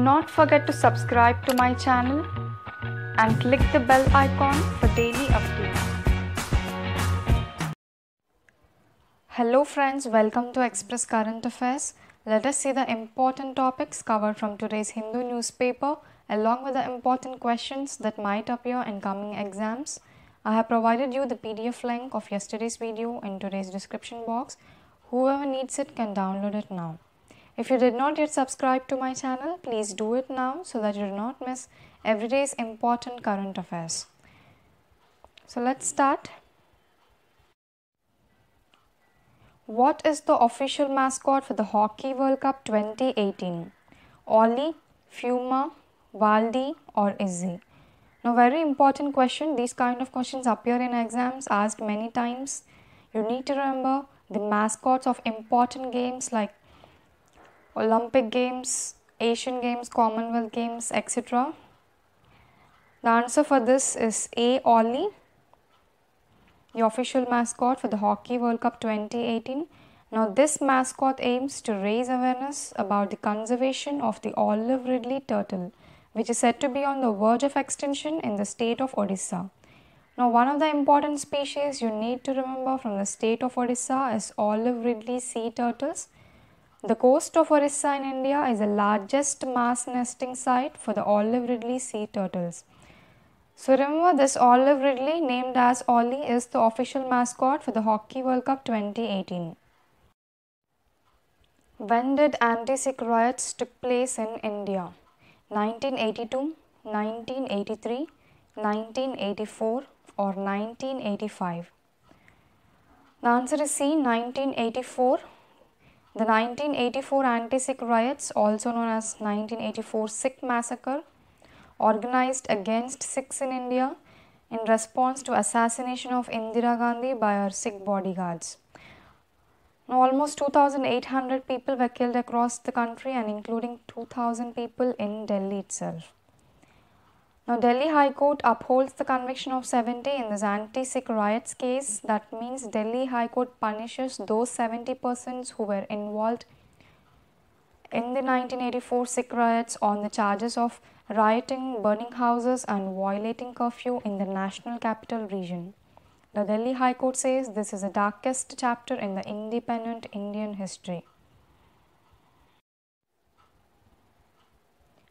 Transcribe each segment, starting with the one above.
not forget to subscribe to my channel and click the bell icon for daily updates. Hello friends, welcome to Express Current Affairs. Let us see the important topics covered from today's Hindu newspaper along with the important questions that might appear in coming exams. I have provided you the PDF link of yesterday's video in today's description box. Whoever needs it can download it now. If you did not yet subscribe to my channel, please do it now so that you do not miss every day's important current affairs. So let's start. What is the official mascot for the Hockey World Cup 2018? Ollie, Fuma, Valdi or Izzy? Now very important question. These kind of questions appear in exams asked many times. You need to remember the mascots of important games like Olympic Games, Asian Games, Commonwealth Games, etc. The answer for this is A. Ollie, the official mascot for the Hockey World Cup 2018. Now this mascot aims to raise awareness about the conservation of the olive ridley turtle, which is said to be on the verge of extinction in the state of Odisha. Now one of the important species you need to remember from the state of Odisha is olive ridley sea turtles. The coast of Orissa in India is the largest mass nesting site for the olive ridley sea turtles. So remember, this olive ridley, named as Ollie, is the official mascot for the Hockey World Cup 2018. When did anti-Sikh riots took place in India? 1982, 1983, 1984 or 1985? The answer is C, 1984. The 1984 anti-Sikh riots, also known as 1984 Sikh massacre, organized against Sikhs in India in response to assassination of Indira Gandhi by her Sikh bodyguards. Now, almost 2,800 people were killed across the country and including 2,000 people in Delhi itself. Now, Delhi High Court upholds the conviction of 70 in this anti-Sikh riots case. That means Delhi High Court punishes those 70 persons who were involved in the 1984 Sikh riots on the charges of rioting, burning houses and violating curfew in the national capital region. The Delhi High Court says this is the darkest chapter in the independent Indian history.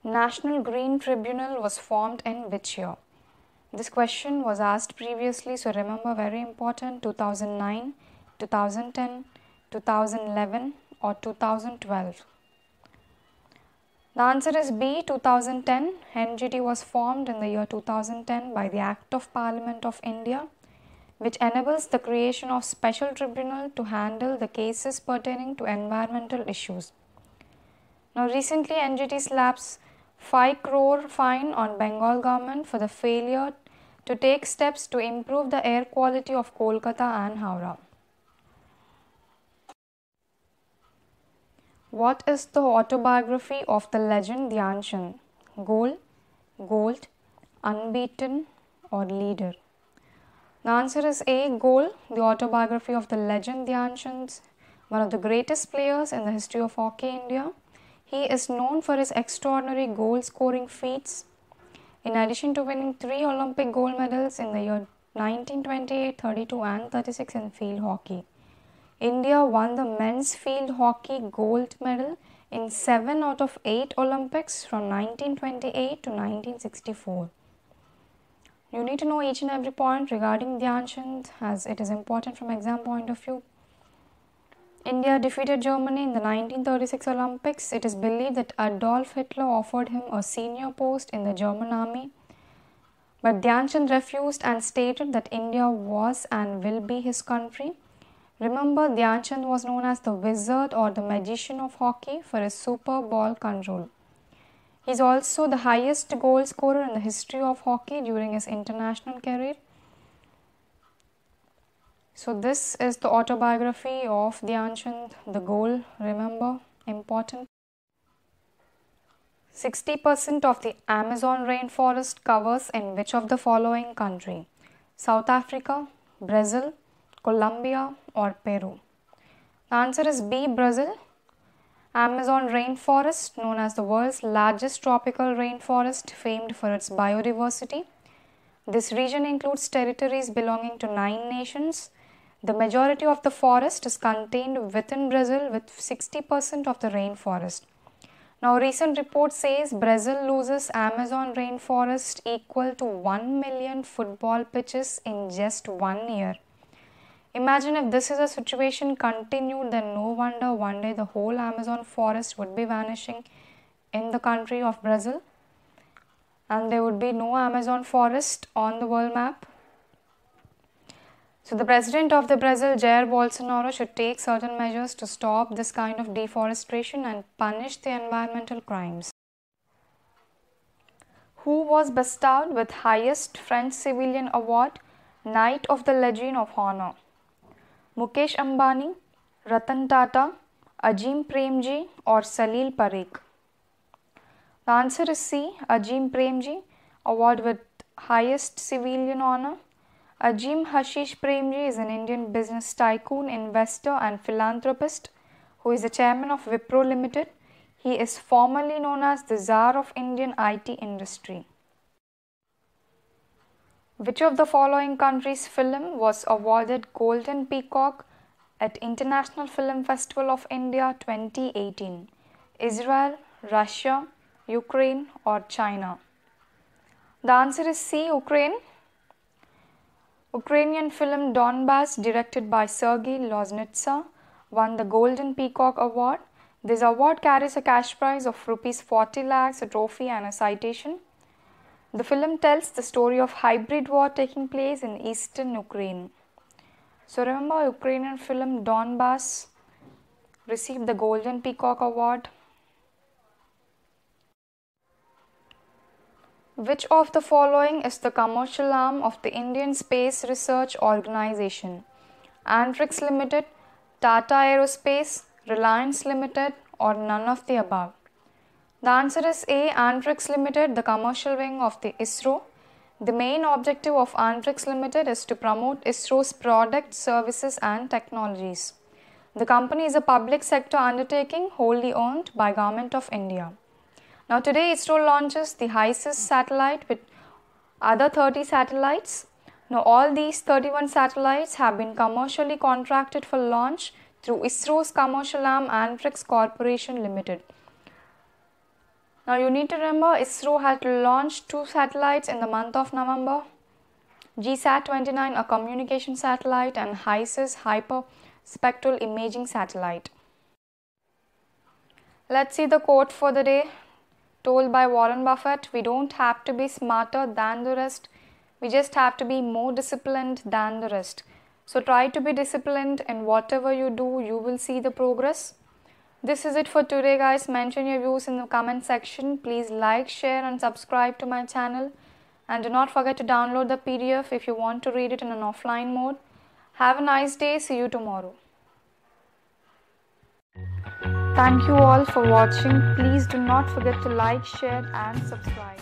National Green Tribunal was formed in which year? This question was asked previously, so remember, very important, 2009, 2010, 2011 or 2012. The answer is B, 2010. NGT was formed in the year 2010 by the Act of Parliament of India, which enables the creation of special tribunal to handle the cases pertaining to environmental issues. Now recently NGT slaps 5 crore fine on Bengal government for the failure to take steps to improve the air quality of Kolkata and Howrah. What is the autobiography of the legend Dhyan Chand? Goal, Gold, Unbeaten or Leader? The answer is A, Goal, the autobiography of the legend Dhyan Chand, one of the greatest players in the history of hockey India. He is known for his extraordinary goal-scoring feats. In addition to winning 3 Olympic gold medals in the year 1928, 32 and 36 in field hockey, India won the men's field hockey gold medal in 7 out of 8 Olympics from 1928 to 1964. You need to know each and every point regarding Dhyan Chand as it is important from exam point of view. India defeated Germany in the 1936 Olympics. It is believed that Adolf Hitler offered him a senior post in the German army, but Dhyan Chand refused and stated that India was and will be his country. Remember, Dhyan Chand was known as the wizard or the magician of hockey for his super ball control. He is also the highest goal scorer in the history of hockey during his international career. So this is the autobiography of Dhyan Chand, the goal, remember, important. 60% of the Amazon rainforest covers in which of the following country? South Africa, Brazil, Colombia or Peru? The answer is B, Brazil. Amazon rainforest, known as the world's largest tropical rainforest, famed for its biodiversity. This region includes territories belonging to 9 nations. The majority of the forest is contained within Brazil, with 60% of the rainforest. Now, recent report says Brazil loses Amazon rainforest equal to 1 million football pitches in just 1 year. Imagine if this is a situation continued, then no wonder one day the whole Amazon forest would be vanishing in the country of Brazil, and there would be no Amazon forest on the world map. So the president of the Brazil, Jair Bolsonaro, should take certain measures to stop this kind of deforestation and punish the environmental crimes. Who was bestowed with highest French civilian award, Knight of the Legion of Honor? Mukesh Ambani, Ratan Tata, Ajim Premji or Salil Parekh? The answer is C. Ajim Premji, award with highest civilian honor. Ajim Hashish Premji is an Indian business tycoon, investor and philanthropist who is the chairman of Wipro Limited. He is formerly known as the Tsar of Indian IT industry. Which of the following countries' film was awarded Golden Peacock at International Film Festival of India 2018? Israel, Russia, Ukraine or China? The answer is C. Ukraine. Ukrainian film Donbass, directed by Sergei Loznitsa, won the Golden Peacock Award. This award carries a cash prize of Rs 40 lakhs, a trophy and a citation. The film tells the story of hybrid war taking place in eastern Ukraine. So remember, Ukrainian film Donbass received the Golden Peacock Award. Which of the following is the commercial arm of the Indian Space Research Organisation? Antrix Limited, Tata Aerospace, Reliance Limited or none of the above? The answer is A. Antrix Limited, the commercial wing of the ISRO. The main objective of Antrix Limited is to promote ISRO's products, services and technologies. The company is a public sector undertaking wholly owned by Government of India. Now today ISRO launches the HISIS satellite with other 30 satellites. Now all these 31 satellites have been commercially contracted for launch through ISRO's commercial arm Antrix Corporation Limited. Now you need to remember, ISRO had launched 2 satellites in the month of November. GSAT-29, a communication satellite, and HISIS, hyperspectral imaging satellite. Let's see the quote for the day, told by Warren Buffett: we don't have to be smarter than the rest, we just have to be more disciplined than the rest. So try to be disciplined in whatever you do, you will see the progress. This is it for today guys. Mention your views in the comment section. Please like, share and subscribe to my channel. And do not forget to download the PDF if you want to read it in an offline mode. Have a nice day. See you tomorrow. Thank you all for watching. Please do not forget to like, share and subscribe.